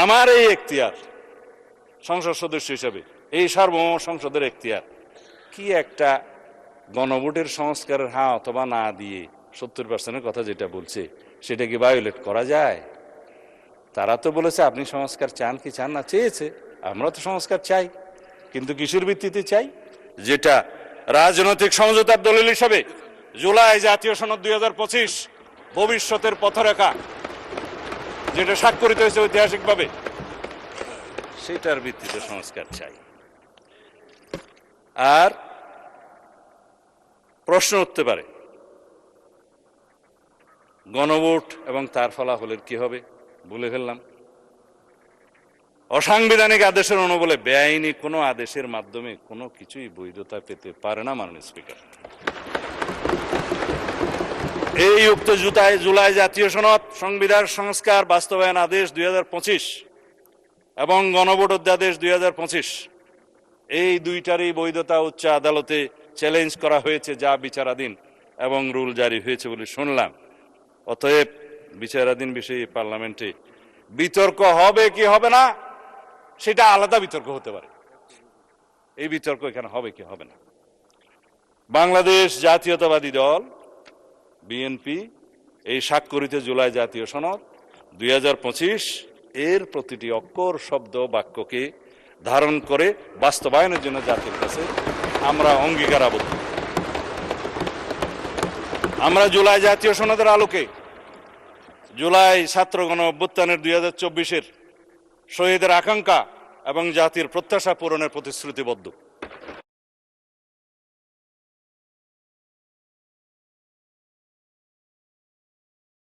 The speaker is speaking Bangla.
আমার এই এখতিয়ার সংসদ সদস্য হিসেবে, এই সার্বভৌম সংসদের এখতিয়ার, কি একটা গণভোটের সংস্কারের হ্যাঁ অথবা না দিয়ে 70%-এর কথা যেটা বলছে সেটা কি ভায়োলেট করা যায়? তারা তো বলেছে আপনি সংস্কার চান কি চান না, চেয়েছে, আমরা তো সংস্কার চাই, কিন্তু কিসের ভিত্তিতে চাই? যেটা রাজনৈতিক সমঝোতার দলিল হিসাবে জুলাই জাতীয় সনদ 2025 ভবিষ্যতের পথরেখা যেটা স্বাক্ষরিত হয়েছে ঐতিহাসিকভাবে, সেটার ভিত্তিতে সংস্কার চাই। আর প্রশ্ন উঠতে পারে গণভোট এবং তার ফলাফলের কি হবে? বলে ফেললাম, অসাংবিধানিক আদেশের অনুবলে বেআইনি কোনো আদেশের মাধ্যমে কোনো কিছুই বৈধতা পেতে পারে না মাননীয় স্পিকার। এই উক্ত জুলাই জাতীয় সনদ, সংবিধান সংস্কার বাস্তবায়ন আদেশ 2025 এবং গণভোট অধ্যাদেশ 2025, এই দুইটারই বৈধতা উচ্চ আদালতে চ্যালেঞ্জ করা হয়েছে, যা বিচারাধীন এবং রুল জারি হয়েছে বলে শুনলাম। অতএব বিচারাধীন বিষয়ে পার্লামেন্টে বিতর্ক হবে কি হবে না সেটা আলাদা বিতর্ক হতে পারে, এই বিতর্ক এখানে হবে কি হবে না। বাংলাদেশ জাতীয়তাবাদী দল বিএনপি এই স্বাক্ষরিত জুলাই জাতীয় সনদ 2025 এর প্রতিটি অক্ষর, শব্দ, বাক্যকে ধারণ করে বাস্তবায়নের জন্য জাতির কাছে আমরা অঙ্গীকারাবদ্ধ। আমরা জুলাই জাতীয় সনদের আলোকে জুলাই ছাত্র গণ অভ্যুত্থানের 2024-এর শহীদের আকাঙ্ক্ষা এবং জাতির প্রত্যাশা পূরণের প্রতিশ্রুতিবদ্ধ।